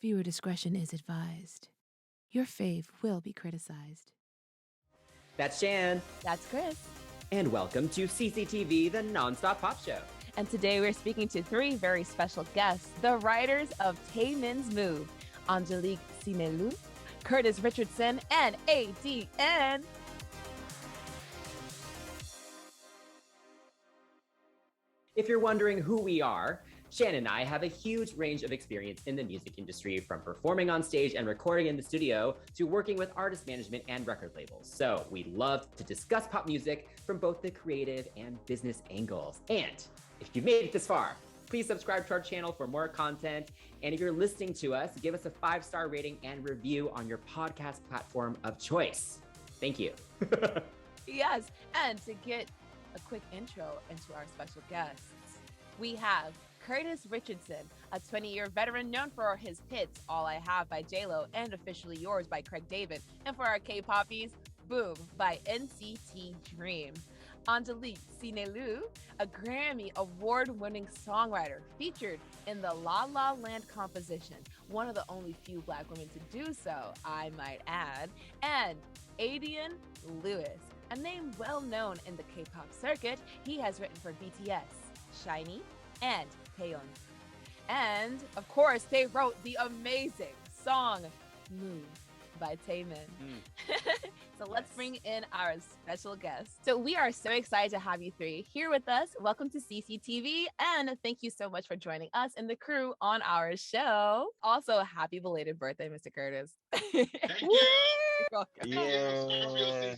Viewer discretion is advised. Your fave will be criticized. That's Shan. That's Chris. And welcome to CCTV, the nonstop pop show. And today we're speaking to three very special guests, the writers of Taemin's Move, Angelique Cinélu, Curtis Richardson, and Adien. If you're wondering who we are, Shan and I have a huge range of experience in the music industry, from performing on stage and recording in the studio to working with artist management and record labels. So we love to discuss pop music from both the creative and business angles. And if you've made it this far, please subscribe to our channel for more content. And if you're listening to us, give us a 5-star rating and review on your podcast platform of choice. Thank you. Yes, and to get a quick intro into our special guests, we have Curtis Richardson, a 20-year veteran known for his hits All I Have by J-Lo and Officially Yours by Craig David, and for our K-Poppies, Boom by NCT Dream. Angelique Cinélu, a Grammy Award-winning songwriter featured in the La La Land composition, one of the only few Black women to do so, I might add, and Adien Lewis, a name well known in the K-pop circuit. He has written for BTS, SHINee, and Taemin. And of course, they wrote the amazing song Move by Taemin. So let's bring in our special guest. So we are so excited to have you three here with us. Welcome to CCTV, and thank you so much for joining us and the crew on our show. Also, happy belated birthday, Mr. Curtis. Thank you. Yeah.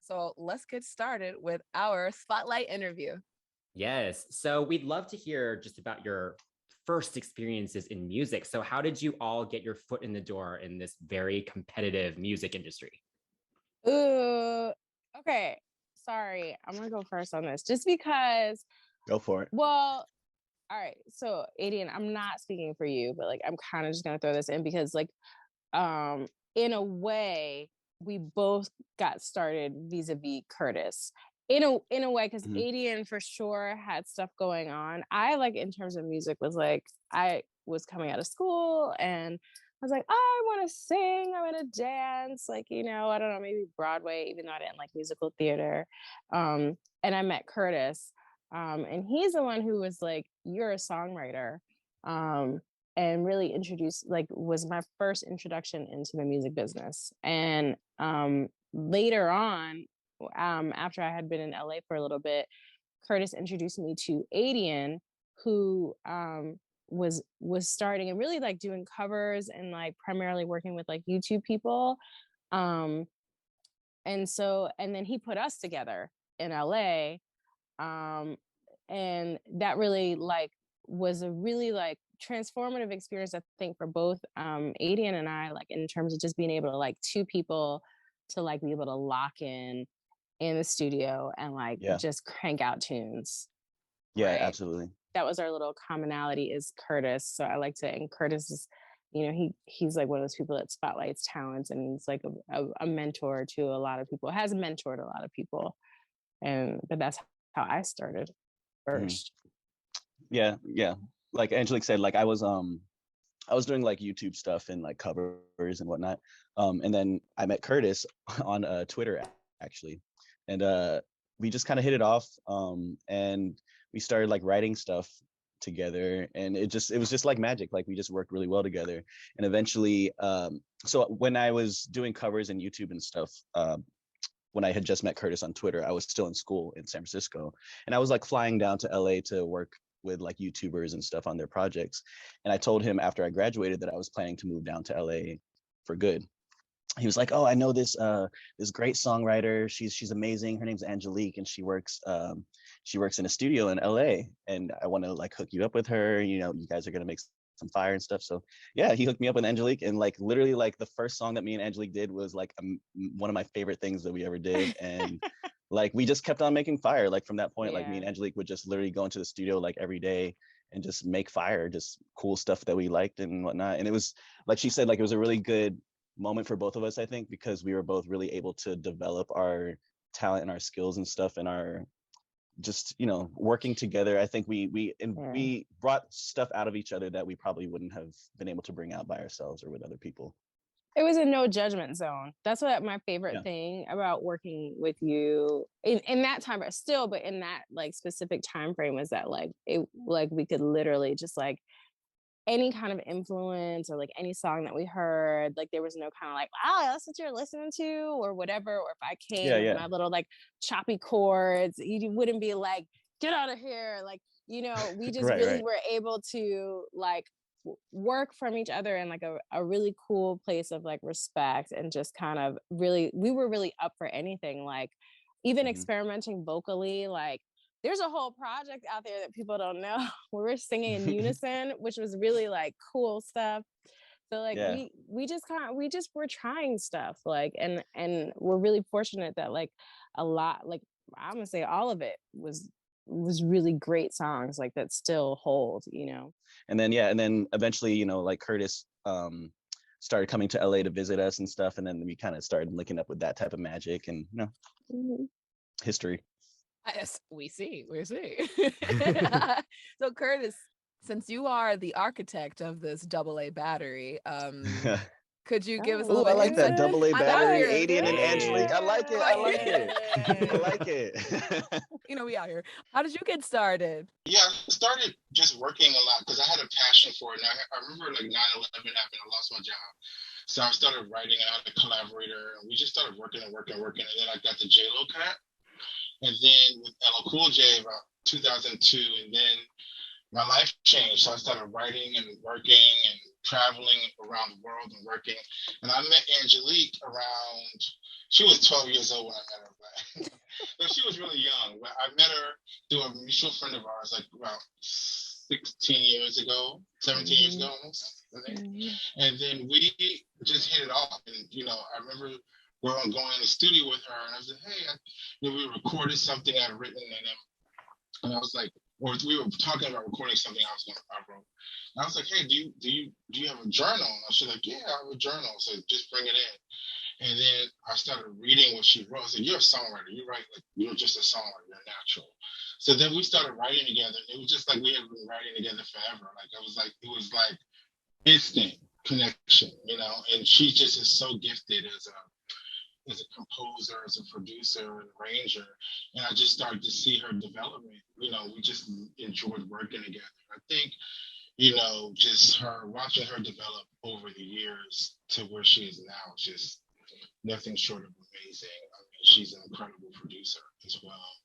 So let's get started with our spotlight interview. Yes. So we'd love to hear just about your first experiences in music. So how did you all get your foot in the door in this very competitive music industry? Okay. Sorry. I'm going to go first on this just because. Go for it. Well, all right. So Adien, I'm not speaking for you, but like, I'm kind of just going to throw this in because like, in a way, we both got started vis-a-vis Curtis in a way, because Adien for sure had stuff going on. I like, in terms of music, was like, I was coming out of school and I was like, I want to sing, I want to dance, like, you know, I don't know, maybe Broadway, even though I didn't like musical theater. And I met Curtis, and he's the one who was like, you're a songwriter, and really introduced, like, was my first introduction into the music business. And later on, after I had been in LA for a little bit, Curtis introduced me to Adien, who was starting and really like doing covers and like primarily working with like YouTube people. And then he put us together in LA. And that really like was a really like transformative experience, I think, for both Adien and I, like in terms of just being able to like two people to like be able to lock in the studio and like just crank out tunes. Yeah, right? Absolutely. That was our little commonality, is Curtis. So I like to, and Curtis is, you know, he's like one of those people that spotlights talents, and he's like a mentor to a lot of people, has mentored a lot of people. But that's how I started first. Yeah. Like Angelique said, like I was doing like YouTube stuff and like covers and whatnot. And then I met Curtis on Twitter actually. And we just kind of hit it off. And we started like writing stuff together, and it was just like magic. Like we just worked really well together. And eventually, so when I was doing covers and YouTube and stuff, when I had just met Curtis on Twitter, I was still in school in San Francisco, and I was like flying down to LA to work with like YouTubers and stuff on their projects. And I told him after I graduated that I was planning to move down to LA for good. He was like, oh, I know this great songwriter. She's amazing. Her name's Angelique, and she works in a studio in LA, and I want to like hook you up with her. You know, you guys are gonna make some fire and stuff. So yeah, he hooked me up with Angelique, and like literally like the first song that me and Angelique did was like one of my favorite things that we ever did. And like we just kept on making fire. Like from that point, like me and Angelique would just literally go into the studio like every day and just make fire, just cool stuff that we liked and whatnot. And it was, like she said, like it was a really good moment for both of us, I think, because we were both really able to develop our talent and our skills and stuff and our just, you know, working together. I think we brought stuff out of each other that we probably wouldn't have been able to bring out by ourselves or with other people. It was a no judgment zone. That's what my favorite thing about working with you in that time, but still, but in that like specific time frame was that like we could literally just like any kind of influence or like any song that we heard, like there was no kind of like, wow, that's what you're listening to or whatever. Or if I came with my little like choppy chords, you wouldn't be like, get out of here. Like, you know, we just really were able to like work from each other in like a really cool place of like respect and just kind of really, we were really up for anything. Like even experimenting vocally, like there's a whole project out there that people don't know where we're singing in unison, which was really like cool stuff. So like we just were trying stuff like and we're really fortunate that like a lot, like I'm gonna say all of it was really great songs like that still hold, you know. And then eventually, you know, like Curtis started coming to LA to visit us and stuff, and then we kind of started linking up with that type of magic, and you know, history. Yes, we see. So Curtis, since you are the architect of this AA battery, could you give us a little I like that AA battery, Adien and Angelique. I like it. You know, we out here. How did you get started? Yeah, I started just working a lot because I had a passion for it. And I remember like 9/11 happened, I lost my job. So I started writing and I had a collaborator and we just started working. And then I got the J-Lo cat. And then with LL Cool J about 2002, and then my life changed. So I started writing and working and traveling around the world and working. And I met Angelique around, she was 12 years old when I met her. But she was really young. But I met her through a mutual friend of ours, like about 16 years ago, 17 years ago almost, I think. And then we just hit it off. And, you know, I remember going in the studio with her, and I was like, hey, we recorded something I had written, and I was like, or we were talking about recording something I wrote. And I was like, hey, do you have a journal? And she was like, yeah, I have a journal, so just bring it in. And then I started reading what she wrote. I said, you're a songwriter. You write like you're just a songwriter. You're natural. So then we started writing together. It was just like we had been writing together forever. Like it was like instant connection, you know. And she just is so gifted as a composer, as a producer and arranger. And I just started to see her development. You know, we just enjoyed working together. I think, you know, just watching her develop over the years to where she is now, just nothing short of amazing. I mean, she's an incredible producer as well,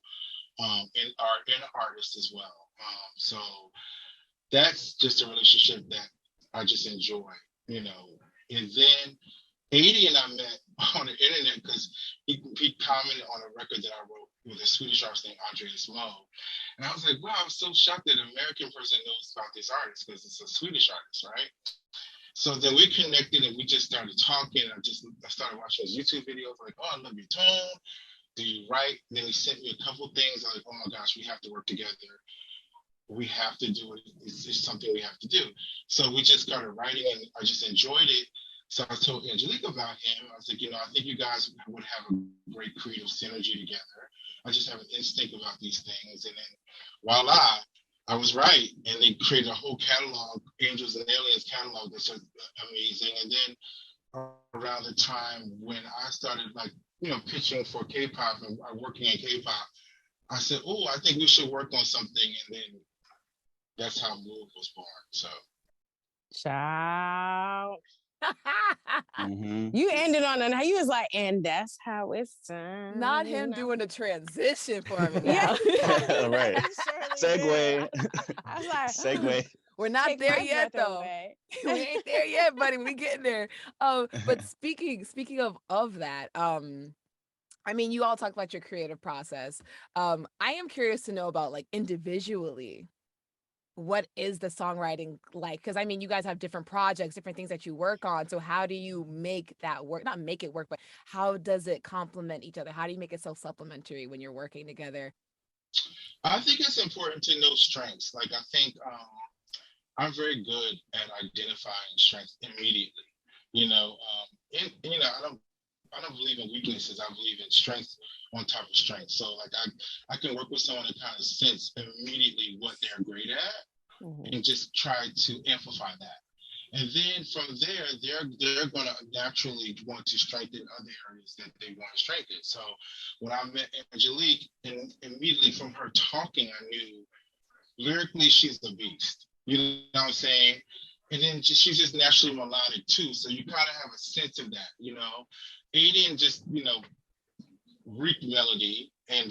and an artist as well. So that's just a relationship that I just enjoy, you know. And then Adien I met on the internet because he commented on a record that I wrote with a Swedish artist named Andreas Mo. And I was like, wow, I was so shocked that an American person knows about this artist because it's a Swedish artist, right? So then we connected and we just started talking. I started watching his YouTube videos, like, oh, I love your tone. Do you write? And then he sent me a couple things. I was like, oh my gosh, we have to work together. We have to do it. It's just something we have to do. So we just started writing and I just enjoyed it. So I told Angelique about him. I was like, you know, I think you guys would have a great creative synergy together. I just have an instinct about these things. And then voila, I was right. And they created a whole catalog, Angels and Aliens catalog that's amazing. And then around the time when I started like, you know, pitching for K-pop and working in K-pop, I said, oh, I think we should work on something. And then that's how Move was born. So. Ciao. You ended on and he was like, and that's how it's done. Not him doing a transition for me. Yeah. Right. Segue. I was like, segue. We're not there yet, though. We ain't there yet, buddy. We getting there. But speaking of that, I mean, you all talk about your creative process. I am curious to know about like individually, what is the songwriting like? Because I mean, you guys have different projects, different things that you work on. So how do you make that work? Not make it work, but how does it complement each other? How do you make it self-supplementary when you're working together? I think it's important to know strengths. Like I think I'm very good at identifying strengths immediately. You know, I don't I don't believe in weaknesses. I believe in strength on top of strength. So like I can work with someone and kind of sense immediately what they're great at and just try to amplify that. And then from there, they're going to naturally want to strengthen other areas that they want to strengthen. So when I met Angelique, and immediately from her talking, I knew lyrically she's the beast. You know what I'm saying? And then she's just naturally melodic too. So you kind of have a sense of that, you know. Adien just, you know, reaped melody and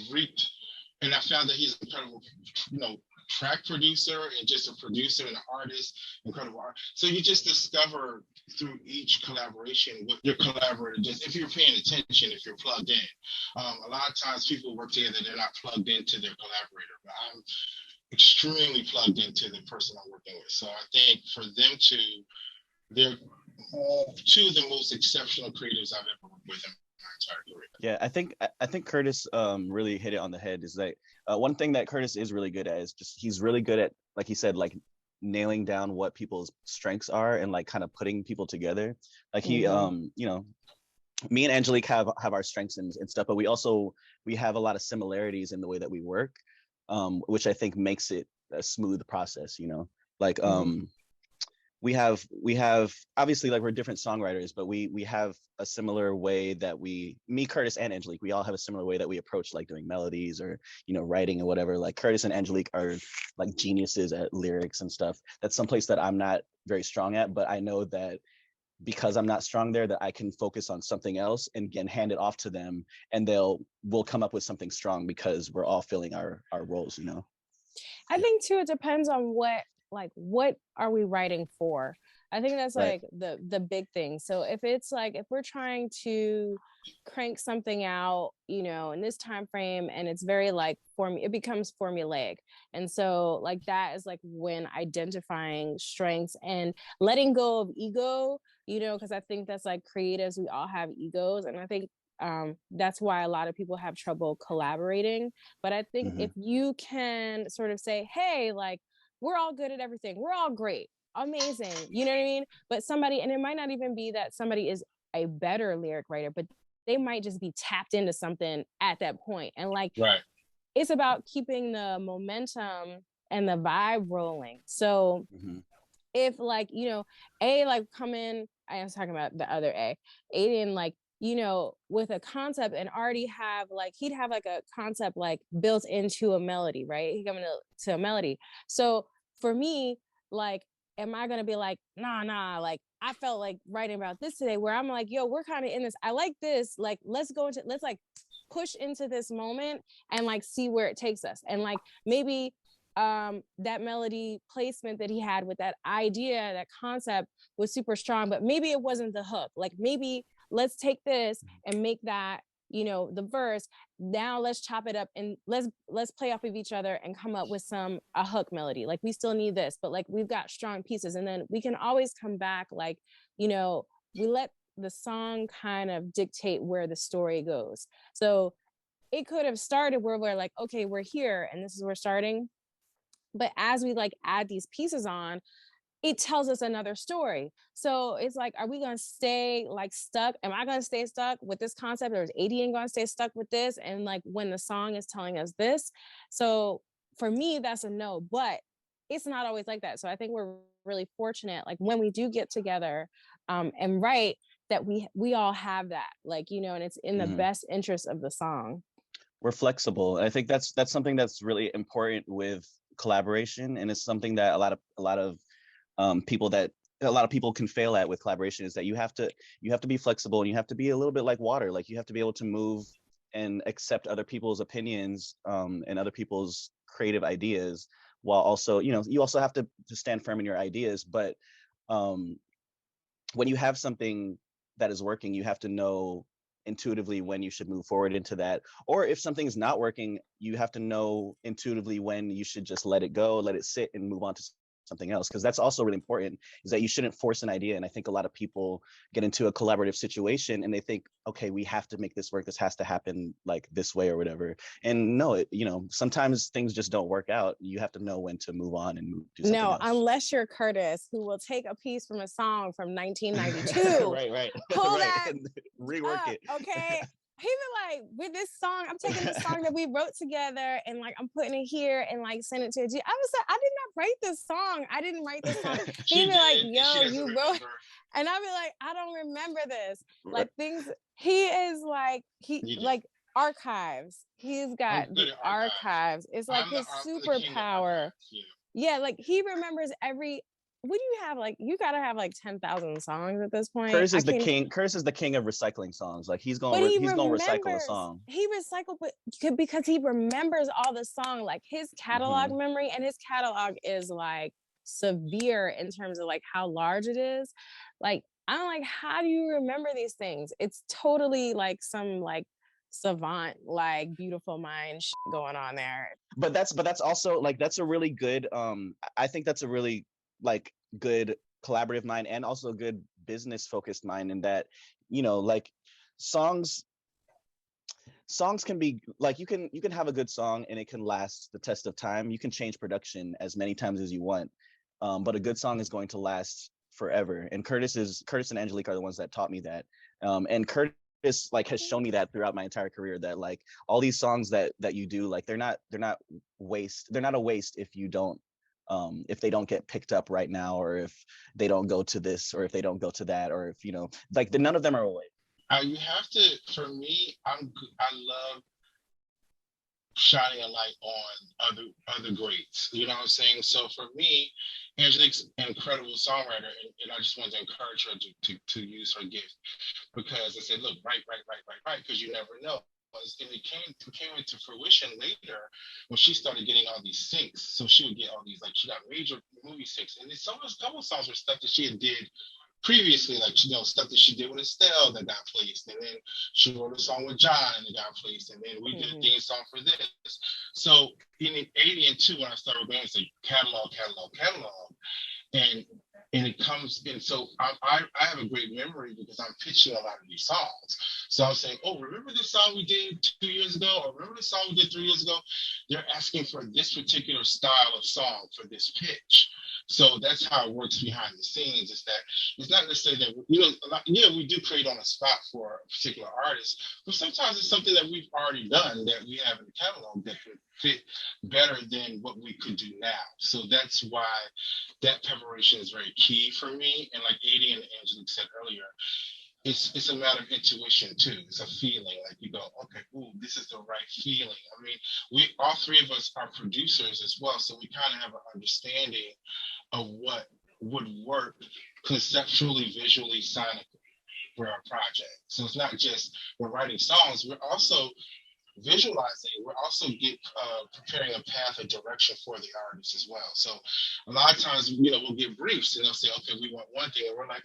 and I found that he's an incredible, you know, track producer and just a producer and an artist, incredible art. So you just discover through each collaboration with your collaborator, just if you're paying attention, if you're plugged in. A lot of times people work together, they're not plugged into their collaborator, but I'm extremely plugged into the person I'm working with. So I think for them they're two of the most exceptional creatives I've ever worked with in my entire career. Yeah, I think Curtis really hit it on the head. Is that one thing that Curtis is really good at is just he's really good at, like he said, like nailing down what people's strengths are and like kind of putting people together. Like he you know, me and Angelique have our strengths and stuff, but we have a lot of similarities in the way that we work, which I think makes it a smooth process, you know. Like we have obviously, like, we're different songwriters, but we have a similar way that me, Curtis, and Angelique, we all have a similar way that we approach like doing melodies or, you know, writing or whatever. Like Curtis and Angelique are like geniuses at lyrics and stuff. That's someplace that I'm not very strong at, but I know that because I'm not strong there, that I can focus on something else and again hand it off to them, and we'll come up with something strong because we're all filling our roles, you know. I think too, it depends on what are we writing for. I think that's Right. like the big thing. So if it's like, if we're trying to crank something out, you know, in this time frame, and it's very like it becomes formulaic. And so like that is like when identifying strengths and letting go of ego, you know, because I think that's like creatives, we all have egos. And I think that's why a lot of people have trouble collaborating. But I think if you can sort of say, hey, like, we're all good at everything, we're all great, amazing, you know what I mean? But somebody, and it might not even be that somebody is a better lyric writer, but they might just be tapped into something at that point. And like, Right. it's about keeping the momentum and the vibe rolling. So if like, you know, like come in, I was talking about the other Adien, like, you know, with a concept and already have like, he'd have like a concept like built into a melody, right? He coming to a melody. So for me, like, am I gonna be like, nah, like I felt like writing about this today, where I'm like, yo, we're kind of in this, I like this, like let's like push into this moment and like see where it takes us. And like maybe that melody placement that he had with that idea, that concept was super strong, but maybe it wasn't the hook. Like maybe let's take this and make that, you know, the verse. Now let's chop it up and let's play off of each other and come up with a hook melody. Like we still need this, but like we've got strong pieces, and then we can always come back. Like, you know, we let the song kind of dictate where the story goes. So it could have started where we're like, okay, we're here and this is where we're starting. But as we like add these pieces on, it tells us another story. So it's like, are we going to stay like stuck? Am I going to stay stuck with this concept, or is Adien going to stay stuck with this? And like when the song is telling us this. So for me, that's a no, but it's not always like that. So I think we're really fortunate, like when we do get together and write, that we all have that, like, you know, and it's in the best interest of the song. We're flexible. I think that's something that's really important with collaboration, and it's something that a lot of people can fail at with collaboration, is that you have to be flexible, and you have to be a little bit like water. Like you have to be able to move and accept other people's opinions and other people's creative ideas, while also, you know, you also have to stand firm in your ideas. But when you have something that is working, you have to know intuitively when you should move forward into that, or if something is not working, you have to know intuitively when you should just let it go, let it sit, and move on to something else, because that's also really important, is that you shouldn't force an idea. And I think a lot of people get into a collaborative situation and they think, okay, we have to make this work, this has to happen like this way or whatever. And no, sometimes things just don't work out. You have to know when to move on and do something else. Unless you're Curtis, who will take a piece from a song from 1992, right pull right. that, rework it. Okay. He be like, with this song, I'm taking the song that we wrote together and like I'm putting it here and like send it to you. I was like, I did not write this song. I didn't write this song. He'd be like, yo, you wrote, and I'd be like, I don't remember this. Like things, he is like, like archives. He's got the archives. It's like his superpower. Yeah, like he remembers every. What do you have? Like, you gotta have like 10,000 songs at this point. Curtis is the king. Curtis is the king of recycling songs. Like he's gonna recycle a song. He recycled, but because he remembers all the song. Like his catalog memory, and his catalog is like severe in terms of like how large it is. Like I'm like, how do you remember these things? It's totally like some like savant, like beautiful mind going on there. But that's also like that's a really good. I think that's a really like good collaborative mind, and also a good business focused mind, in that like songs can be like, you can have a good song and it can last the test of time. You can change production as many times as you want, but a good song is going to last forever. And Curtis and Angelique are the ones that taught me that, and Curtis like has shown me that throughout my entire career, that like all these songs that you do, like they're not a waste if you don't if they don't get picked up right now, or if they don't go to this, or if they don't go to that, or if like none of them are away. You have to. For me, I love shining a light on other greats. You know what I'm saying? So for me, Angelique's an incredible songwriter, and I just wanted to encourage her to use her gift, because I said, look, write, because you never know. And it came into fruition later when she started getting all these syncs. So she would get all these, like she got major movie syncs, and some of those couple songs were stuff that she had did previously, like stuff that she did with Estelle that got placed, and then she wrote a song with John and it got placed, and then we did a theme song for this. So in Adien too, when I started going, it's like catalog, and it comes in. So I have a great memory because I'm pitching a lot of these songs. So I'm saying, oh, remember this song we did 2 years ago? Or remember the song we did 3 years ago? They're asking for this particular style of song for this pitch. So that's how it works behind the scenes, is that it's not necessarily that, we do create on the spot for a particular artist, but sometimes it's something that we've already done that we have in the catalog that could fit better than what we could do now. So that's why that preparation is very key for me. And like Adien and Angelique said earlier, it's a matter of intuition too. It's a feeling, like you go, okay, ooh, this is the right feeling. I mean, we all three of us are producers as well, so we kind of have an understanding of what would work conceptually, visually, sonically for our project. So it's not just we're writing songs, we're also visualizing, we're also preparing a path, a direction for the artist as well. So a lot of times, we'll get briefs and they'll say, okay, we want one thing, and we're like,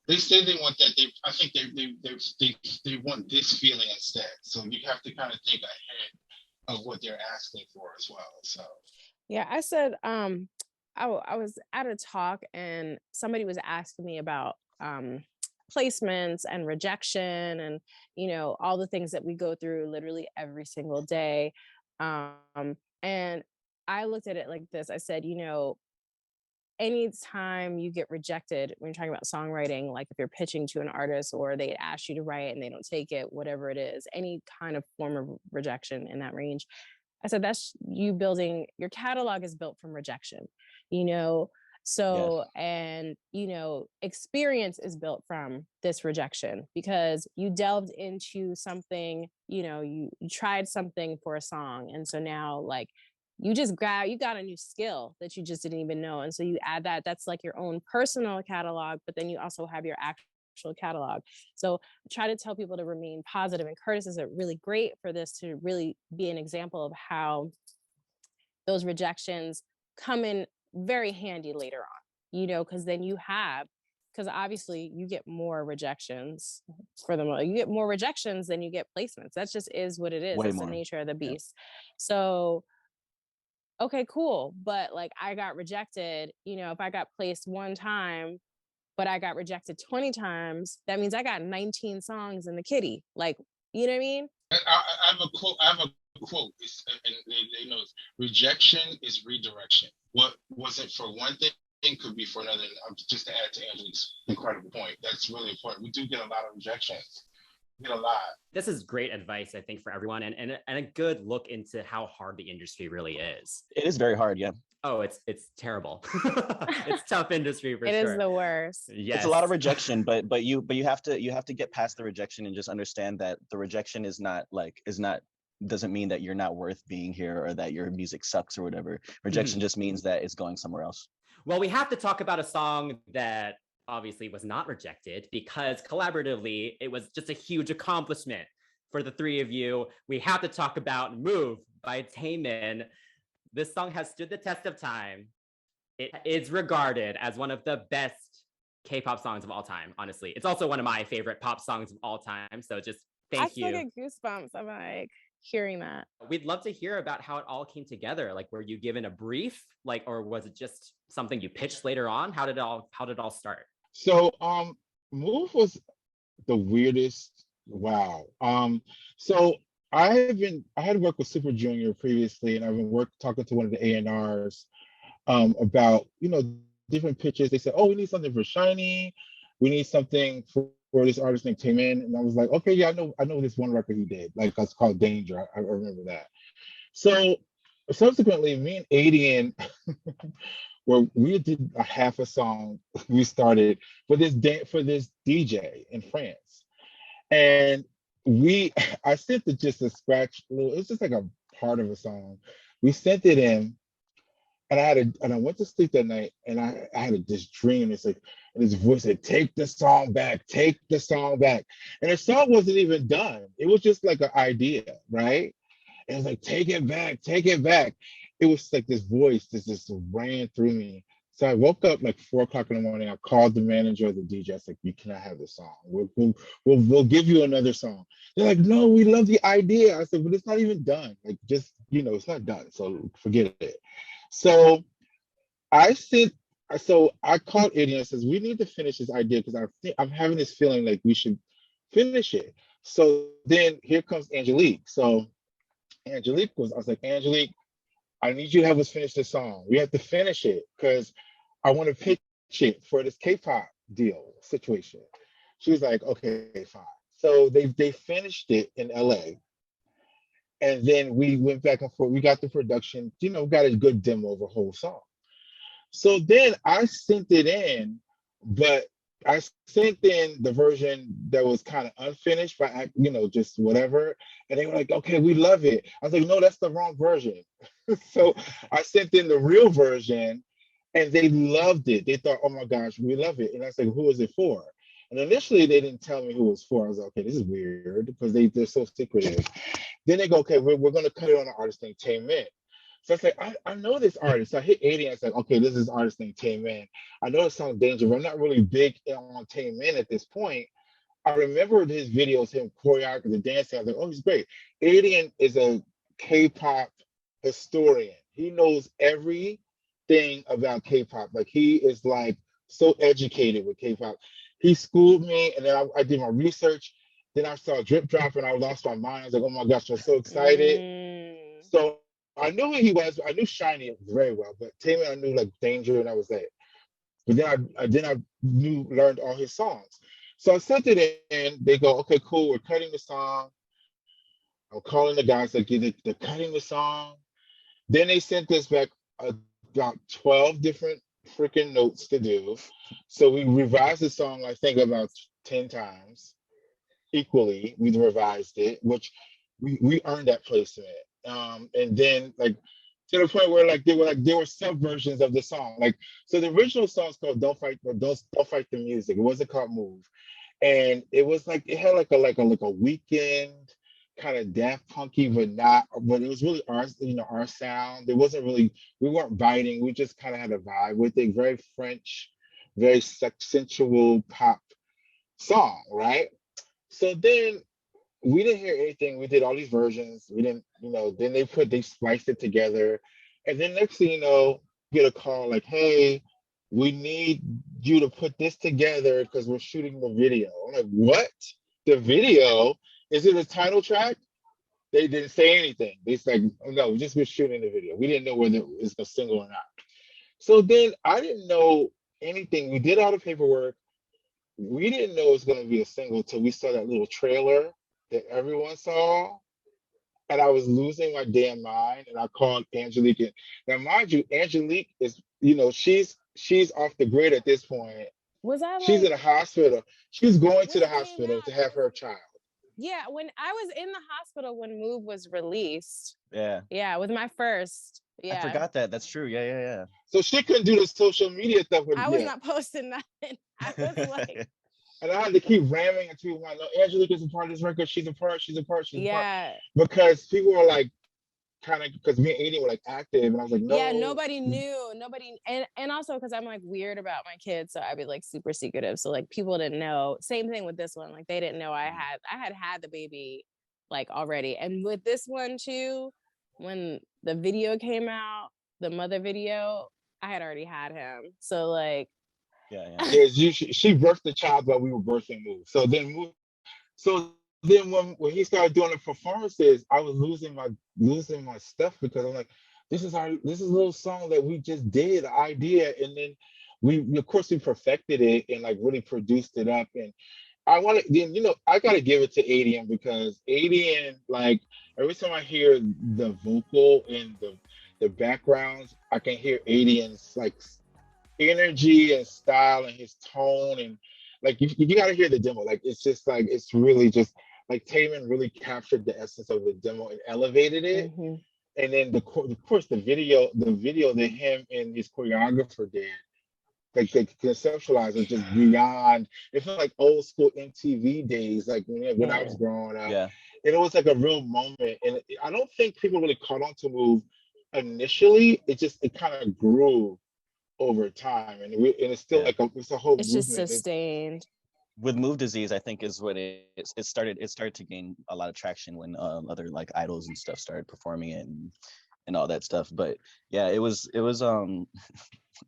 they say they want that. I think they want this feeling instead. So you have to kind of think ahead of what they're asking for as well. So yeah, I said I was at a talk and somebody was asking me about placements and rejection and all the things that we go through literally every single day. And I looked at it like this. I said, anytime you get rejected when you're talking about songwriting, like if you're pitching to an artist or they ask you to write and they don't take it, whatever it is, any kind of form of rejection in that range, I said, that's you building, your catalog is built from rejection, so, yes. And, experience is built from this rejection because you delved into something, you tried something for a song. And so now like, you got a new skill that you just didn't even know. And so you add that's like your own personal catalog, but then you also have your actual catalog. So I try to tell people to remain positive. And Curtis is really great for this to really be an example of how those rejections come in very handy later on, because then because obviously you get more rejections you get more rejections than you get placements. That just is what it is. It's the nature of the beast. Yeah. So okay, cool. But like I got rejected, you know, if I got placed one time, but I got rejected 20 times, that means I got 19 songs in the kitty. Like, you know what I mean? I have a quote. I have a quote. And they know it's, rejection is redirection. What wasn't for one thing could be for another. Just to add to Angelique's incredible point, that's really important. We do get a lot of rejections. We get a lot. This is great advice, I think, for everyone, and a good look into how hard the industry really is. It is very hard, yeah. Oh, it's terrible. It's tough industry for It sure. is the worst. Yes. It's a lot of rejection, but you have to get past the rejection and just understand that the rejection is not doesn't mean that you're not worth being here or that your music sucks or whatever. Rejection just means that it's going somewhere else. Well, we have to talk about a song that obviously was not rejected because collaboratively it was just a huge accomplishment for the three of you. We have to talk about Move by Taemin. This song has stood the test of time. It is regarded as one of the best K-pop songs of all time, honestly. It's also one of my favorite pop songs of all time. So just thank you. I still get goosebumps. I'm like hearing that. We'd love to hear about how it all came together. Like, were you given a brief, like, or was it just something you pitched later on? How did it all start? So Move was the weirdest. Wow. So I had worked with Super Junior previously, and I've been talking to one of the A&Rs about, you know, different pitches. They said, oh, we need something for Shiny. We need something for this artist named Taemin. And I was like, okay, yeah, I know this one record he did. Like, it's called Danger. I remember that. So subsequently, me and Adien, where we did a half a song we started for this DJ in France. And I sent it just a scratch little, it was just like a part of a song. We sent it in, and I went to sleep that night, and I had this dream. It's like, and this voice said, take the song back, take the song back. And the song wasn't even done. It was just like an idea, right? And it was like, take it back, take it back. It was like this voice just ran through me. So I woke up like 4 o'clock in the morning. I called the manager of the DJ. I was like, you cannot have this song. We'll give you another song. They're like, no, we love the idea. I said, but it's not even done. Like, just, you know, it's not done. So forget it. So I called Adien and says, we need to finish this idea because I'm having this feeling like we should finish it. So then here comes Angelique. So I was like, Angelique, I need you to have us finish this song. We have to finish it because I want to pitch it for this K-pop deal situation. She was like, okay, fine. So they finished it in LA. And then we went back and forth. We got the production, you know, got a good demo of a whole song. So then I sent it in, but I sent in the version that was kind of unfinished, but you know, just whatever. And they were like, okay, we love it. I was like, no, that's the wrong version. So I sent in the real version and they loved it. They thought, oh my gosh, we love it. And I said, who is it for? And initially they didn't tell me who it was for. I was like, okay, this is weird because they're so secretive. Then they go, okay, we're going to cut it on an artist named Taemin. So I was like, I know this artist. So I hit 80 and I said, okay, this is an artist named Taemin. I know it sounds dangerous, but I'm not really big on Taemin at this point. I remembered his videos, him choreographing the dancing. I was like, oh, he's great. Adien is a K-pop historian. He knows everything about K-pop. Like, he is like so educated with K-pop. He schooled me, and then I did my research. Then I saw Drip Drop, and I lost my mind. I was like, oh my gosh, I'm so excited. So I knew who he was. I knew Shiny very well, but Taemin, I knew like Danger, and that was it. But then I learned all his songs. So I sent it in. They go, okay, cool. We're cutting the song. I'm calling the guys like they're cutting the song. Then they sent us back about 12 different freaking notes to do. So we revised the song, I think, about 10 times equally. We revised it, which we earned that placement. And then like to the point where there were subversions of the song. Like, so the original song is called Don't Fight the Music. It wasn't called Move. And it was like it had like a weekend kind of Daft Punky, but it was really our sound. It wasn't really, we weren't biting, we just kind of had a vibe with it, very French, very sensual pop song, right? So then we didn't hear anything. We did all these versions. We didn't, then they spliced it together. And then next thing you know, get a call like, hey, we need you to put this together because we're shooting the video. I'm like, what? The video? Is it a title track? They didn't say anything. They said, oh, no, we just been shooting the video. We didn't know whether it was a single or not. So then I didn't know anything. We did all the paperwork. We didn't know it was going to be a single till we saw that little trailer that everyone saw. And I was losing my damn mind. And I called Angelique. Now, mind you, Angelique is, she's off the grid at this point. Was I She's in a hospital. She's going to when the it came hospital out? to have her child. Yeah, when I was in the hospital when Move was released. Yeah. Yeah, with my first. Yeah. I forgot that. That's true. Yeah. So she couldn't do the social media stuff with I was not posting nothing. I was like, and I had to keep ramming it to my, no, Angelique is a part of this record. She's a part. yeah. Because people were like, kind of, because me and Adien were like active, and I was like, no. Yeah, nobody knew. Nobody, and also because I'm like weird about my kids, so I'd be like super secretive. So like people didn't know. Same thing with this one. Like they didn't know I had the baby like already. And with this one too, when the video came out, the mother video, I had already had him. So like, yeah. She birthed the child while we were birthing Move. So then when he started doing the performances, I was losing my stuff because I'm like, this is a little song that we just did, the idea, and then we of course we perfected it and like really produced it up. And I gotta give it to Adien because Adien, like every time I hear the vocal in the backgrounds, I can hear Adien's like energy and style and his tone, and like you gotta hear the demo. Like it's just like it's really just like Taemin really captured the essence of the demo and elevated it. mm-hmm. And then of course the video that him and his choreographer did, like they conceptualized it just beyond. It felt like old school MTV days, like when I was growing up. Yeah. And it was like a real moment. And I don't think people really caught on to Move initially. It kind of grew over time, and it's still like it's a whole it's movement. just sustained. With Move Disease, I think is when it started to gain a lot of traction when other like idols and stuff started performing it and all that stuff. But yeah, it was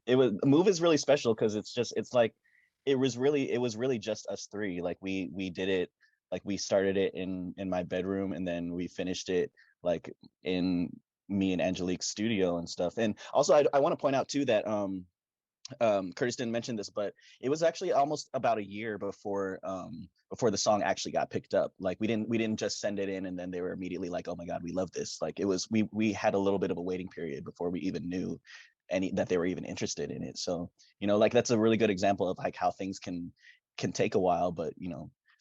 Move is really special because it was really just us three. Like we did it, like we started it in my bedroom, and then we finished it like in me and Angelique's studio and stuff. And also I want to point out too that Curtis didn't mention this, but it was actually almost about a year before the song actually got picked up. Like we didn't just send it in and then they were immediately like, oh my god, we love this. Like it was we had a little bit of a waiting period before we even knew that they were even interested in it. So like that's a really good example of like how things can take a while, but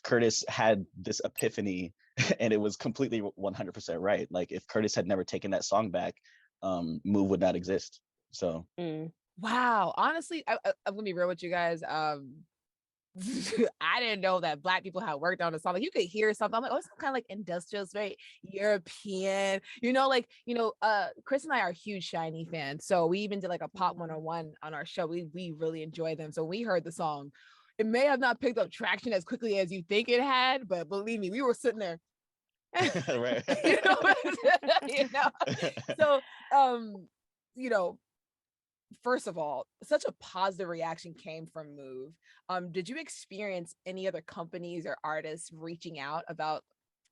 Curtis had this epiphany and it was completely 100% right. Like if Curtis had never taken that song back, Move would not exist. So wow, honestly, I'm gonna be real with you guys. I didn't know that Black people had worked on a song. Like you could hear something. I'm like, oh, it's kind of like industrial, right? European, Chris and I are huge Shiny fans. So we even did like a Pop 101 on our show. We really enjoyed them. So we heard the song. It may have not picked up traction as quickly as you think it had, but believe me, we were sitting there. Right. So, first of all, such a positive reaction came from Move. Did you experience any other companies or artists reaching out about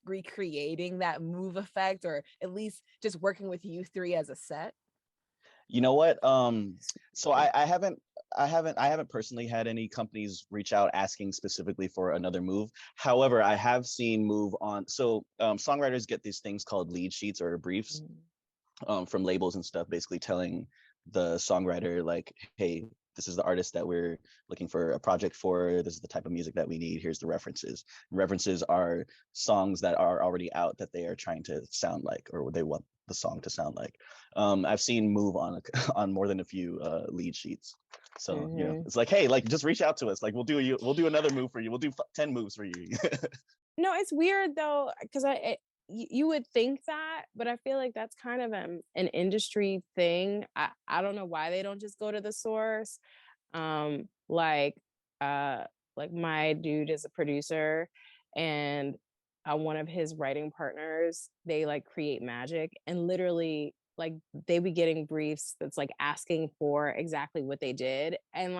recreating that Move effect, or at least just working with you three as a set? You know what? So I haven't personally had any companies reach out asking specifically for another Move. However, I have seen Move on. So songwriters get these things called lead sheets or briefs from labels and stuff, basically telling the songwriter like, hey, this is the artist that we're looking for a project for. This is the type of music that we need. Here's the references. References are songs that are already out that they are trying to sound like, or they want the song to sound like. I've seen Move on more than a few lead sheets. So it's like, hey, like just reach out to us. Like we'll do another Move for you. We'll do 10 moves for you. No, it's weird though, because you would think that, but I feel like that's kind of an industry thing. I don't know why they don't just go to the source. Like my dude is a producer, and one of his writing partners, they like create magic, and literally like they be getting briefs that's like asking for exactly what they did, and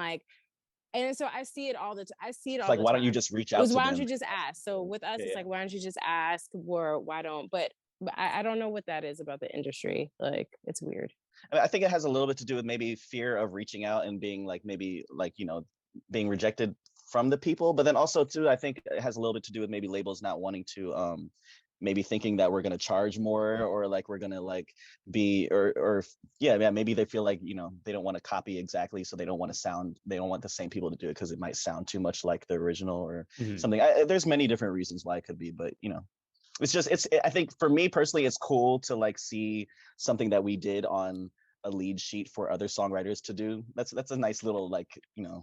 so I see it all the time. I see it It's all like, the why don't you time. just reach It out was to why don't them? you just ask? So with us, Yeah, it's yeah. like, why don't you just ask, or why don't? But I don't know what that is about the industry. Like, it's weird. I think it has a little bit to do with maybe fear of reaching out and being like, maybe like, being rejected from the people. But then also too, I think it has a little bit to do with maybe labels not wanting to maybe thinking that we're going to charge more, or like we're going to like be, or yeah, maybe they feel like, they don't want to copy exactly, so they don't want the same people to do it because it might sound too much like the original or something. There's many different reasons why it could be, but I think for me personally, it's cool to like see something that we did on a lead sheet for other songwriters to do. That's a nice little like,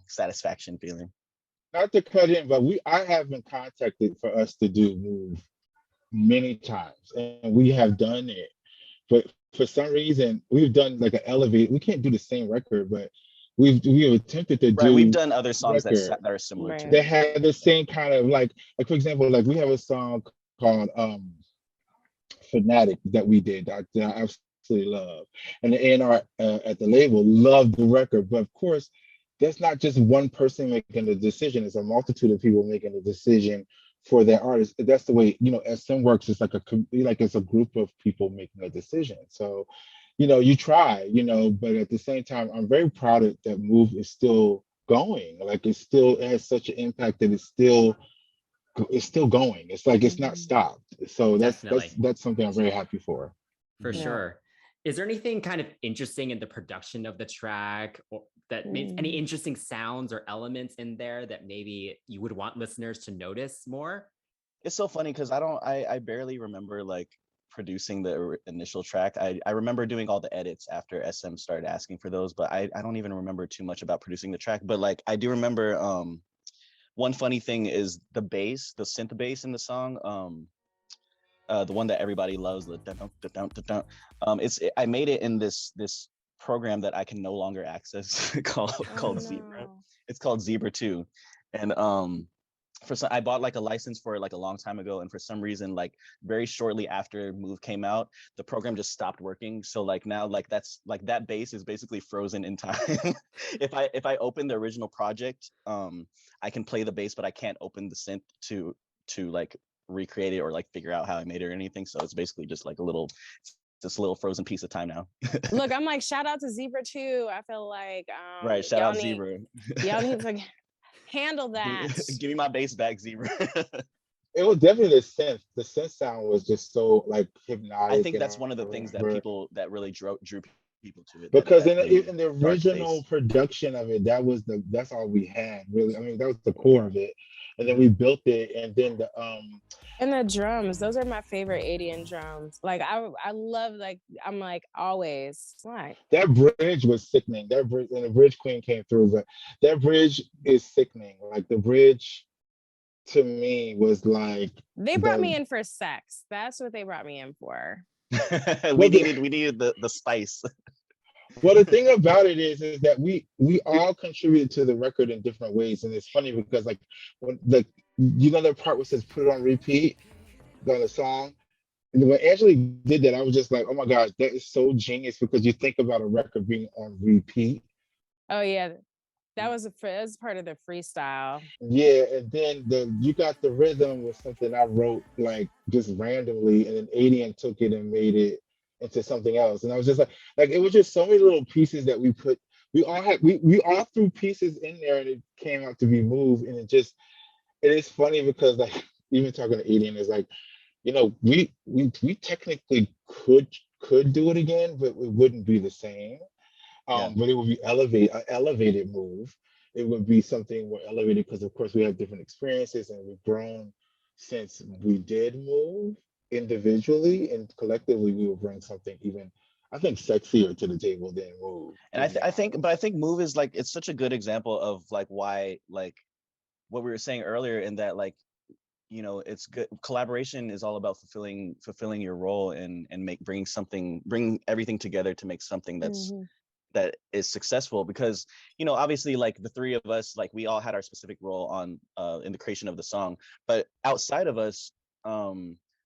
satisfaction feeling. Not to cut in, but I have been contacted for us to do Move many times, and we have done it. But for some reason, we've done like an elevate. We can't do the same record, but we have attempted to Right. We've do done other songs record that are similar Right. to that it. had the same kind of like for example, like we have a song called Fanatic that we did that I absolutely love, and the A&R at the label loved the record. But of course, that's not just one person making the decision; it's a multitude of people making the decision for their artist. That's the way SM works. It's like it's a group of people making a decision. So, you try, but at the same time, I'm very proud that Move is still going. Like it has such an impact that it's still going. It's like it's not stopped. So Definitely. that's something I'm very happy for. For Yeah. sure. Is there anything kind of interesting in the production of the track, or that makes any interesting sounds or elements in there that maybe you would want listeners to notice more? It's so funny because I barely remember like producing the initial track. I remember doing all the edits after SM started asking for those, but I don't even remember too much about producing the track. But like I do remember one funny thing is the bass, the synth bass in the song. The one that everybody loves, the dun, dun, dun, dun, dun. I made it in this program that I can no longer access called Zebra. It's called Zebra 2. And I bought like a license for it like a long time ago, and for some reason, like very shortly after Move came out, the program just stopped working. So like now, like that's like that bass is basically frozen in time. If I open the original project, I can play the bass, but I can't open the synth to like recreate it or like figure out how I made it or anything. So it's basically just like a little frozen piece of time now. Look, I'm like, shout out to Zebra 2. I feel like Right, shout out Zebra. Y'all need to handle that. Give me my bass back, Zebra. It was definitely the synth. The synth sound was just so like hypnotic. I think that's one of the things that really drew people to it. Because that in the original production of it, that's all we had really. I mean, that was the core of it, and then we built it, and then and the drums, those are my favorite Adien drums. Like I love, like I'm like always like that bridge was sickening. That bridge, and the bridge queen came through, but that bridge is sickening. Like the bridge to me was like they brought me in for sex. That's what they brought me in for. we needed the spice. Well, the thing about it is that we all contributed to the record in different ways, and it's funny because like when the part where it says put it on repeat on the song, and when Angelique did that, I was just like, oh my gosh, that is so genius, because you think about a record being on repeat. Oh yeah, that was part of the freestyle. Yeah, and then you got the rhythm was something I wrote like just randomly, and then Adien took it and made it into something else. And I was just like it was just so many little pieces that we all threw pieces in there, and it came out to be Move. And it is funny because like even talking to Adien is like, we technically could do it again, but it wouldn't be the same. But it would be elevated Move. It would be something more elevated because of course we have different experiences, and we've grown since we did Move individually, and collectively we will bring something even, I think, sexier to the table than Move. And I think Move is like, it's such a good example of like why, like what we were saying earlier, in that like, it's good. Collaboration is all about fulfilling your role and bring everything together to make something that is successful. Because obviously like the three of us, like we all had our specific role on in the creation of the song, but outside of us,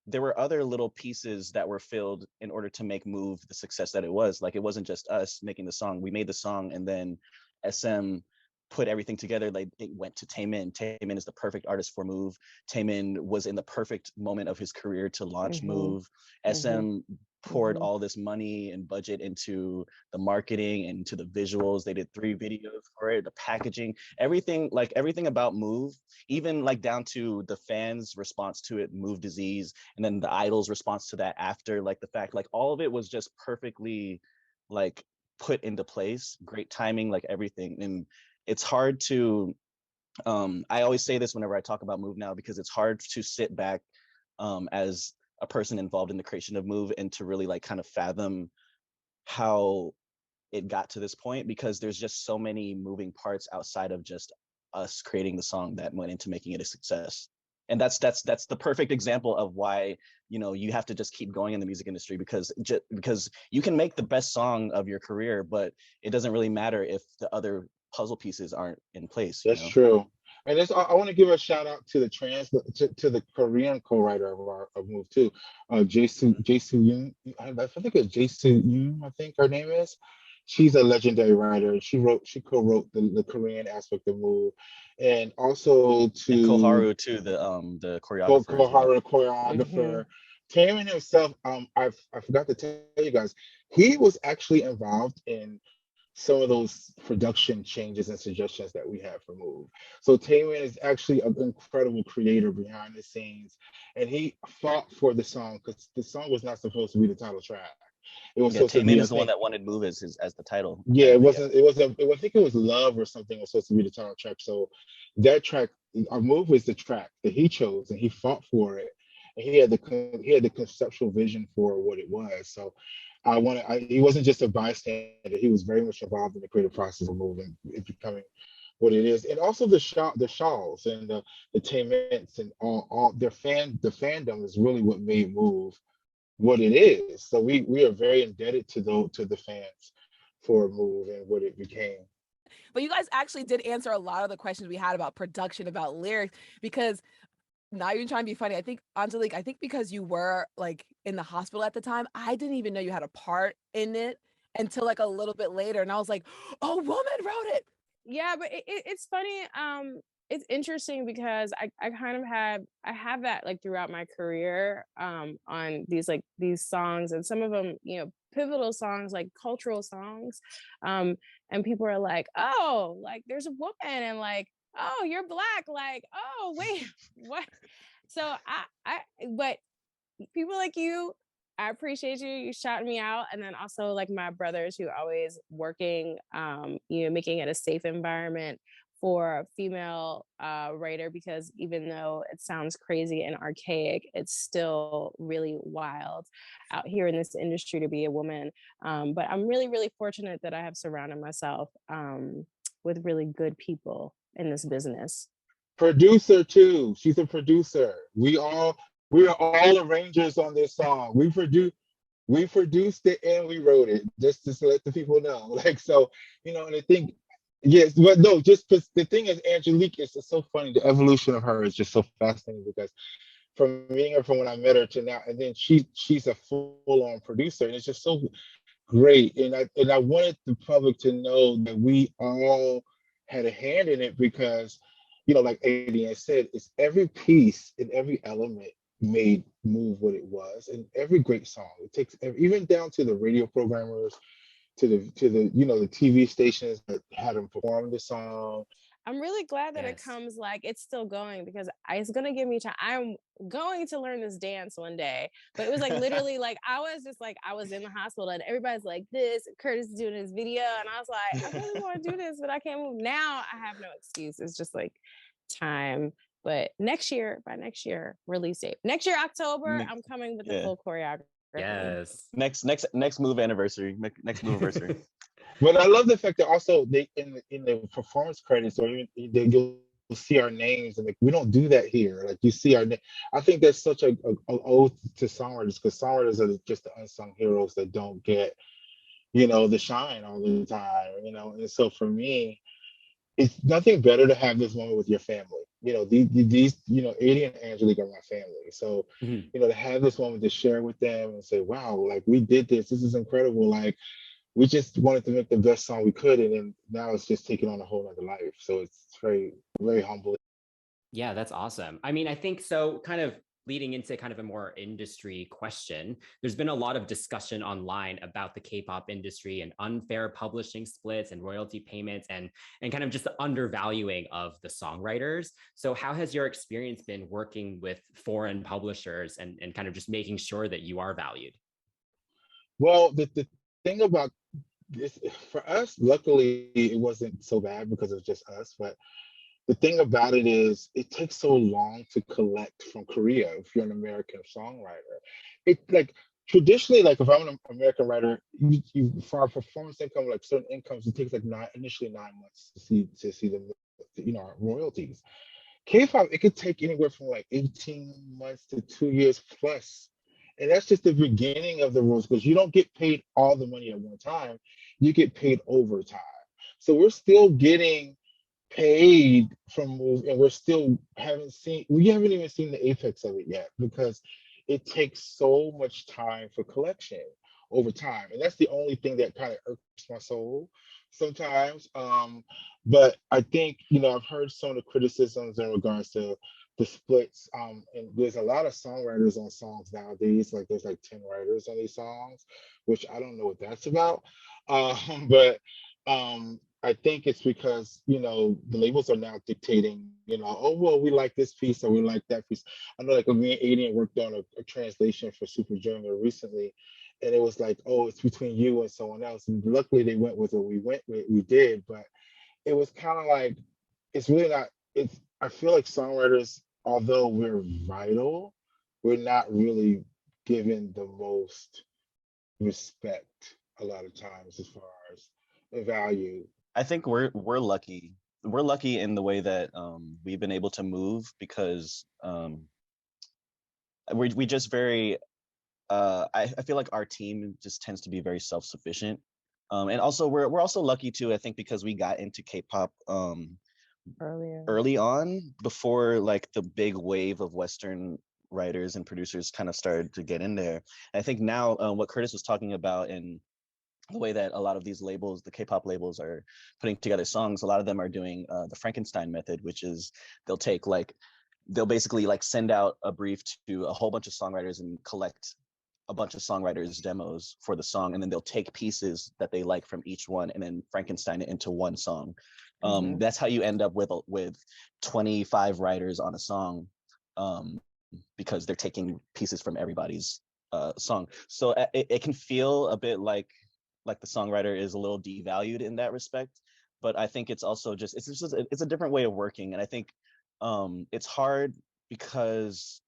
there were other little pieces that were filled in order to make Move the success that it was. Like, it wasn't just us making the song. We made the song, and then SM put everything together. Like, it went to Taemin. Taemin is the perfect artist for Move. Taemin was in the perfect moment of his career to launch Move. SM poured all this money and budget into the marketing and to the visuals. They did 3 videos for it, the packaging, everything about Move, even like down to the fans' response to it, Move Disease, and then the idols' response to that after, like the fact, like all of it was just perfectly like put into place. Great timing, like everything. And it's hard to I always say this whenever I talk about Move now, because it's hard to sit back as a person involved in the creation of Move and to really like kind of fathom how it got to this point, because there's just so many moving parts outside of just us creating the song that went into making it a success. And that's the perfect example of why, you know, you have to just keep going in the music industry, because you can make the best song of your career, but it doesn't really matter if the other puzzle pieces aren't in place. That's true. And I want to give a shout out to the to the Korean co-writer of Move too, Jae Yoon. I think it's Jae Yoon. I think her name is. She's a legendary writer. She co-wrote the Korean aspect of Move, and also to and Koharu too, the choreographer. Koharu choreographer. Taemin himself, I forgot to tell you guys, he was actually involved in some of those production changes and suggestions that we have for Move. So Taemin is actually an incredible creator behind the scenes, and he fought for the song because the song was not supposed to be the title track. It was supposed to be Taemin is the one that wanted Move as the title. Yeah, it wasn't. It wasn't. I think it was Love or something was supposed to be the title track. So that track, our Move, was the track that he chose, and he fought for it. And he had the conceptual vision for what it was. So he wasn't just a bystander. He was very much involved in the creative process of Move and it becoming what it is. And also the shawls and the Taemins and all the fandom is really what made Move what it is. So we are very indebted to the fans for Move and what it became. But you guys actually did answer a lot of the questions we had about production, about lyrics, because not even trying to be funny, I think, Angelique, because you were like in the hospital at the time, I didn't even know you had a part in it until like a little bit later. And I was like, oh, woman wrote it. Yeah, but it's funny. It's interesting because I kind of have that like throughout my career on these songs, and some of them, you know, pivotal songs, like cultural songs, and people are like, oh, like there's a woman, and like, oh, you're Black, like, oh wait, what? So but people like you, I appreciate you shouting me out. And then also like my brothers who always working, you know, making it a safe environment for a female writer, because even though it sounds crazy and archaic, it's still really wild out here in this industry to be a woman. But I'm really, really fortunate that I have surrounded myself with really good people in this business. Producer too. She's a producer. We are all arrangers on this song. We produced it and we wrote it, just to let the people know. Like, so, you know, and I think, yes, but no, just the thing is, Angelique is so funny. The evolution of her is just so fascinating, because from meeting her from when I met her to now, and then she's a full-on producer, and it's just so great. And I wanted the public to know that we all had a hand in it, because, you know, like Adien said, it's every piece and every element made Move what it was, and every great song. It takes even down to the radio programmers, to the you know, the TV stations that had them perform the song. I'm really glad that it comes, like, it's still going, because it's gonna give me time. I'm going to learn this dance one day. But it was like literally like I was in the hospital and everybody's like, this Curtis is doing his video, and I was like, I really want to do this, but I can't move. Now I have no excuse. It's just like time. But by next year, release date. Next year, October, I'm coming with the full choreography. Yes. Next Move anniversary. Next Move anniversary. But I love the fact that also they in the performance credits, or even you'll see our names, and like, we don't do that here. Like, you see our name. I think that's such a ode to songwriters, because songwriters are just the unsung heroes that don't get, you know, the shine all the time, you know. And so for me, it's nothing better to have this moment with your family. these, Adien and Angelique are my family. So, Mhm. to have this moment to share with them and say, wow, like we did this. This is incredible. Like we just wanted to make the best song we could, and then now it's just taking on a whole other life. So it's very, very humbling. Yeah, that's awesome. I mean, I think so, kind of leading into kind of a more industry question, there's been a lot of discussion online about the K-pop industry and unfair publishing splits and royalty payments and kind of just the undervaluing of the songwriters. So how has your experience been working with foreign publishers and kind of just making sure that you are valued? Well, the thing about this for us, luckily, it wasn't so bad because it was just us. But the thing about it is, it takes so long to collect from Korea if you're an American songwriter. It like traditionally, like if I'm an American writer, you for our performance income, like certain incomes, it takes like initially 9 months to see the our royalties. K-pop, it could take anywhere from like 18 months to 2 years plus. And that's just the beginning of the rules because you don't get paid all the money at one time. You get paid over time. So we're still getting paid from movies, and we haven't even seen the apex of it yet because it takes so much time for collection over time, and that's the only thing that kind of irks my soul sometimes. But I think I've heard some of the criticisms in regards to the splits, and there's a lot of songwriters on songs nowadays. Like there's like 10 writers on these songs, which I don't know what that's about. But I think it's because the labels are now dictating, oh well, we like this piece or we like that piece. I know, like me and Adien worked on a translation for Super Junior recently, and it was like, oh, it's between you and someone else. And luckily, they went with what we did, but it was kind of like it's really not. It's I feel like songwriters, although we're vital, we're not really given the most respect a lot of times as far as the value. I think we're lucky. We're lucky in the way that we've been able to move because we just very I feel like our team just tends to be very self-sufficient. And also we're also lucky too, I think, because we got into K-pop Earlier. early on before like the big wave of Western writers and producers kind of started to get in there. And I think now what Curtis was talking about and the way that a lot of these labels, the K-pop labels, are putting together songs, a lot of them are doing the Frankenstein method, which is they'll basically like send out a brief to a whole bunch of songwriters and collect a bunch of songwriters' demos for the song, and then they'll take pieces that they like from each one and then Frankenstein it into one song. That's how you end up with 25 writers on a song, because they're taking pieces from everybody's song. So it can feel a bit like the songwriter is a little devalued in that respect, but I think it's also it's a different way of working, and I think it's hard because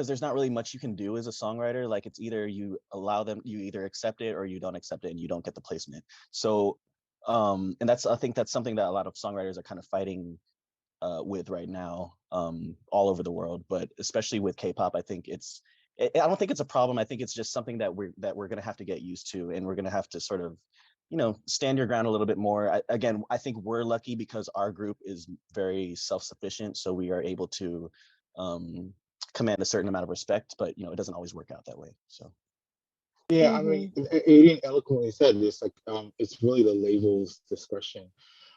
there's not really much you can do as a songwriter. Like it's either you either accept it or you don't accept it and you don't get the placement. So and I think that's something that a lot of songwriters are kind of fighting with right now, all over the world, but especially with K-pop. I don't think it's a problem. I think it's just something that we're going to have to get used to, and we're going to have to sort of stand your ground a little bit more. I think we're lucky because our group is very self-sufficient, so we are able to command a certain amount of respect, but it doesn't always work out that way. So Yeah, I mean, Adien eloquently said this. Like, it's really the label's discretion,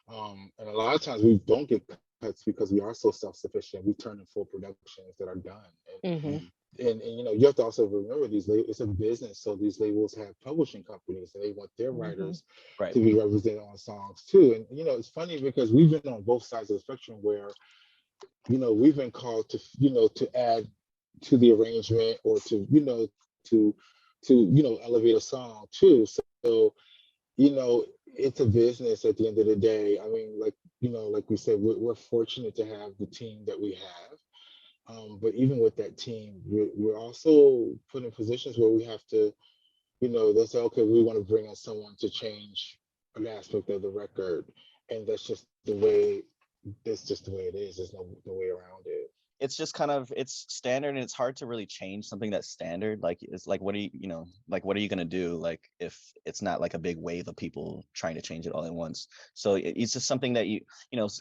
and a lot of times we don't get cuts because we are so self-sufficient. We turn in full productions that are done, and you have to also remember these labels. It's a business, so these labels have publishing companies, and they want their writers right. to be represented on songs too. And it's funny because we've been on both sides of the spectrum where we've been called to add to the arrangement or to elevate a song too. So it's a business at the end of the day. I mean, like we said, we're fortunate to have the team that we have. But even with that team, we're also put in positions where we have to, they'll say, okay, we want to bring in someone to change an aspect of the record, and that's just the way it is. There's no way around it. it's just kind of, it's standard, and it's hard to really change something that's standard. Like, it's like, what are you, like, what are you going to do, like, if it's not like a big wave of people trying to change it all at once? So it's just something that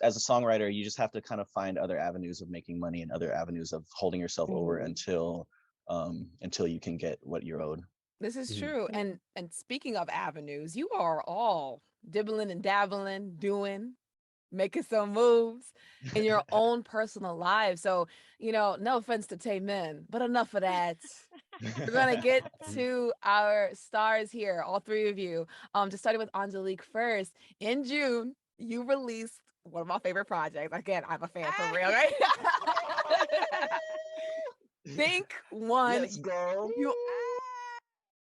as a songwriter, you just have to kind of find other avenues of making money and other avenues of holding yourself over until you can get what you're owed. This is Mhm. true. And speaking of avenues, you are all dibbling and dabbling, doing, making some moves in your own personal lives. So, no offense to Taemin, but enough of that. We're gonna get to our stars here, all three of you. Just starting with Angelique first. In June, you released one of my favorite projects. Again, I'm a fan for real, right? Think one. Let's go.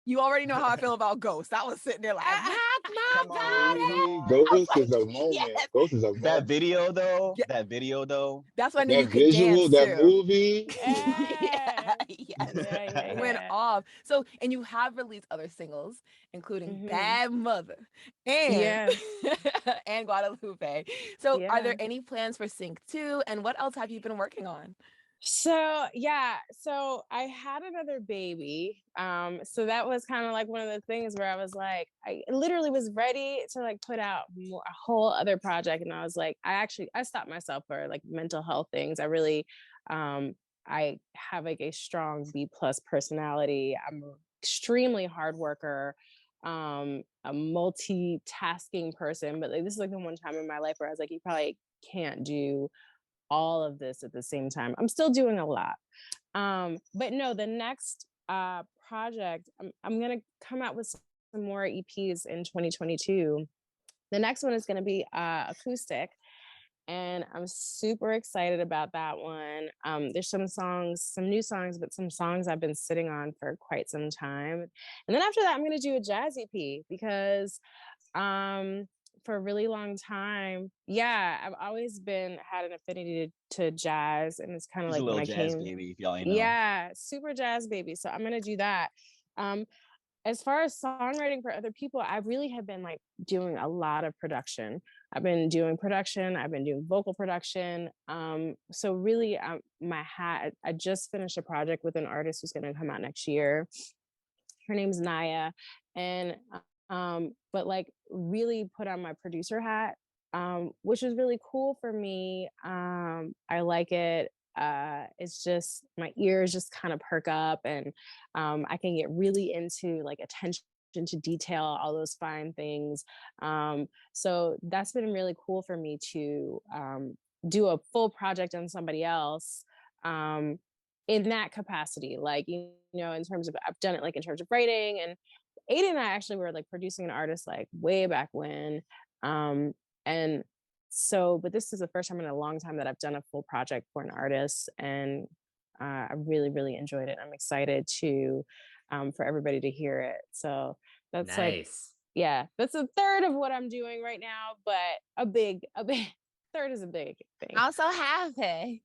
You already know how I feel about Ghost. I was sitting there like, knock my Come on, body. baby. Ghost is a moment. Yes. Ghost is a moment. That video though. Yeah. That video though. That's when you That could visual, dance that too. movie. Yeah, yes. Yeah. Went off. So, and you have released other singles, including Bad Mother and and Guadalupe. So, are there any plans for Sync 2? And what else have you been working on? So I had another baby. So that was kind of like one of the things where I was like, I literally was ready to like put out a whole other project, and I was like, I stopped myself for like mental health things. I really, I have like a strong B+ personality. I'm an extremely hard worker, a multitasking person. But like, this is like the one time in my life where I was like, you probably can't do all of this at the same time. I'm still doing a lot. But no, the next project, I'm going to come out with some more EPs in 2022. The next one is going to be acoustic. And I'm super excited about that one. There's some new songs, but some songs I've been sitting on for quite some time. And then after that, I'm going to do a jazz EP because for a really long time, I've always had an affinity to jazz, and it's kind of like a when little I jazz came, baby, if y'all ain't know. super jazz baby. So I'm gonna do that. As far as songwriting for other people, I really have been like doing a lot of production. I've been doing vocal production. So really, I just finished a project with an artist who's going to come out next year. Her name's Naya, and but like really put on my producer hat, which is really cool for me. I like it. It's just my ears just kind of perk up, and I can get really into like attention to detail, all those fine things. So that's been really cool for me to do a full project on somebody else. In that capacity, like, in terms of, I've done it like in terms of writing, and Adien and I actually were like producing an artist like way back when. And so, but this is the first time in a long time that I've done a full project for an artist, and I really, really enjoyed it. I'm excited to, for everybody to hear it. So that's nice. That's a third of what I'm doing right now, but a big third is a big thing. I'm so happy.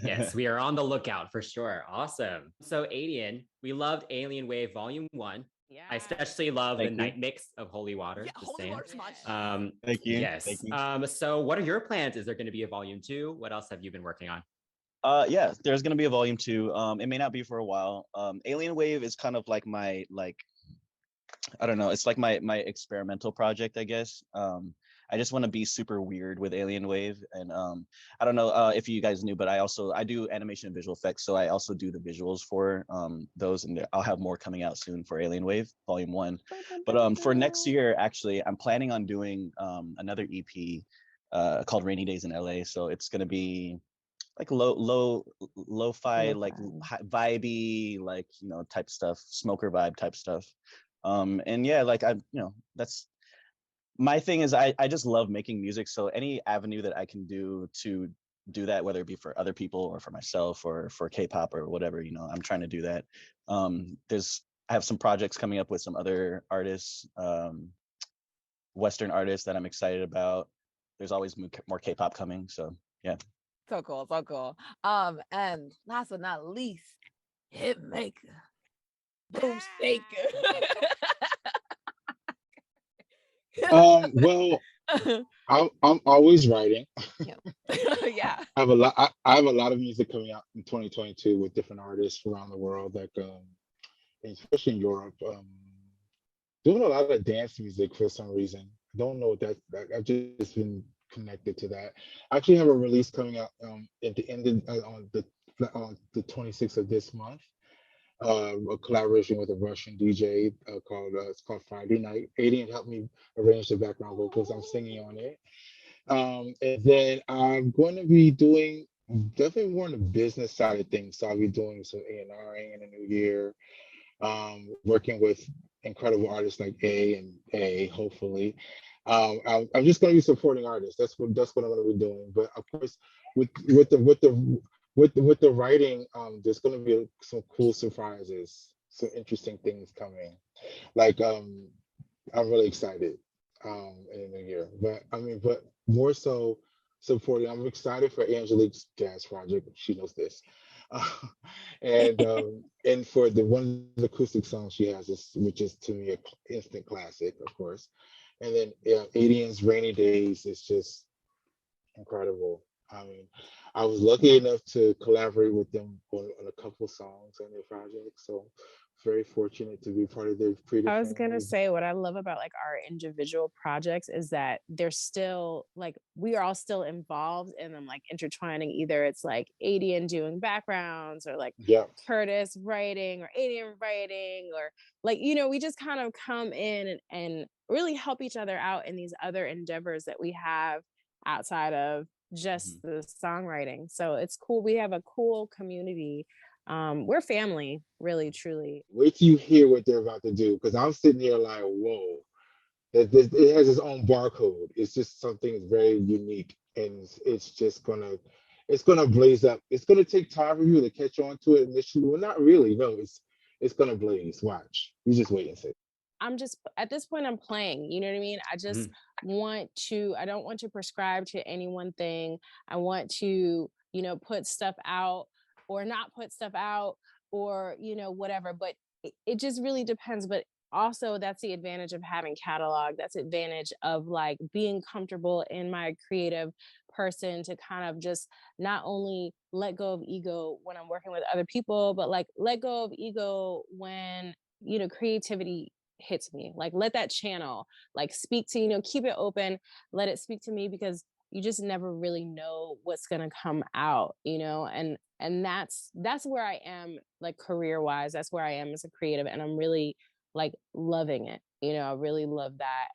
Yes, we are on the lookout for sure. Awesome. So Adien, we loved Alienwave Volume 1. Yeah. I especially love the night mix of Holy Water. Yeah, Holy Water's much. Thank you. Yes. Thank you. So what are your plans? Is there going to be a Volume 2? What else have you been working on? Yeah, there's going to be a Volume 2. It may not be for a while. Alienwave is kind of like my, I don't know, it's like my experimental project, I guess. I just want to be super weird with Alienwave, and I don't know if you guys knew, but I do animation and visual effects, so I also do the visuals for those, and I'll have more coming out soon for Alienwave Volume 1. But for next year, actually, I'm planning on doing another EP called Rainy Days in LA. So it's gonna be like lo-fi, like vibey, like type stuff, smoker vibe type stuff. And yeah, like that's my thing is I just love making music. So any avenue that I can do to do that, whether it be for other people or for myself or for K-pop or whatever, I'm trying to do that. I have some projects coming up with some other artists, Western artists that I'm excited about. There's always more K-pop coming. So yeah. So cool. And last but not least, Hitmaker. Boom shaker. Well, I'm always writing. Yeah. Yeah. I have a lot of music coming out in 2022 with different artists around the world, like especially in Europe. Doing a lot of dance music for some reason. I don't know what that I've just been connected to that. I actually have a release coming out at the end of, on the 26th of this month. A collaboration with a Russian DJ called it's called Friday Night. Adien helped me arrange the background vocals. I'm singing on it. And then I'm going to be doing definitely more on the business side of things. So I'll be doing some A&Ring in the new year, working with incredible artists like A, hopefully. I'm just going to be supporting artists. That's what I'm going to be doing. But of course, with the writing, there's going to be some cool surprises, some interesting things coming. Like I'm really excited in the new year. But more so supporting. I'm excited for Angelique's jazz project. She knows this. Uh, and for the one of the acoustic songs she has, which is to me an instant classic, of course. And then Adien's Rainy Days is just incredible. I mean, I was lucky enough to collaborate with them on a couple songs on their project, so very fortunate to be part of their creative I was gonna family. say what I love about like our individual projects is that they're still like we are all still involved in them, like intertwining. Either it's like Adien doing backgrounds or like Yeah. Curtis writing or Adien writing, or like, we just kind of come in and really help each other out in these other endeavors that we have outside of just Mhm. the songwriting. So it's cool. We have a cool community. We're family, really, truly. Wait till you hear what they're about to do, because I'm sitting here like, whoa, it has its own barcode. It's just something very unique, and it's just gonna blaze up. It's gonna take time for you to catch on to it initially. Well, not really. No, it's gonna blaze. Watch. You just wait and see. I'm just at this point I'm playing, you know what I mean? I just I don't want to prescribe to any one thing. I want to, put stuff out or not put stuff out or, whatever, but it just really depends. But also that's the advantage of having catalog. That's the advantage of like being comfortable in my creative person to kind of just not only let go of ego when I'm working with other people, but like let go of ego when, creativity hits me. Like let that channel like speak to, keep it open, let it speak to me, because you just never really know what's going to come out, and that's where I am, like career wise. That's where I am as a creative, and I'm really like loving it. I really love that.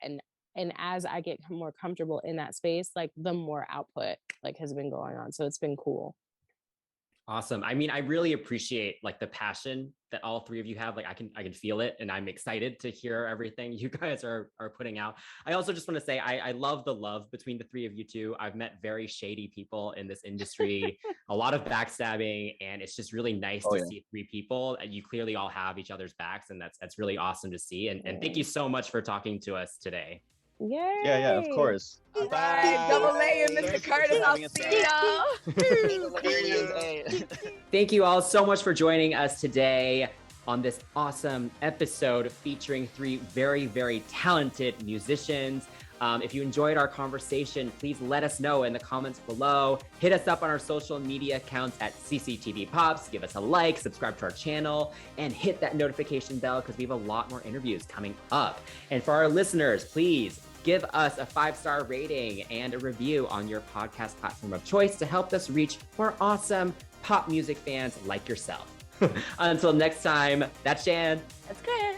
And as I get more comfortable in that space, like the more output like has been going on, so it's been cool. Awesome. I mean, I really appreciate like the passion that all three of you have. Like I can feel it, and I'm excited to hear everything you guys are putting out. I also just want to say I love the love between the three of you two. I've met very shady people in this industry, a lot of backstabbing, and it's just really nice to see three people. And you clearly all have each other's backs, and that's really awesome to see. And thank you so much for talking to us today. Yay! Yeah, of course. All right, double A and Mr. Curtis. I'll see y'all. Thank you all so much for joining us today on this awesome episode featuring three very, very talented musicians. If you enjoyed our conversation, please let us know in the comments below. Hit us up on our social media accounts at CCTV Pops. Give us a like, subscribe to our channel, and hit that notification bell because we have a lot more interviews coming up. And for our listeners, please give us a 5-star rating and a review on your podcast platform of choice to help us reach more awesome pop music fans like yourself. Until next time, that's Jan. That's Chris.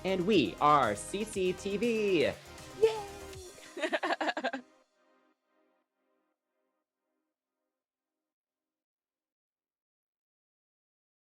And we are CCTV.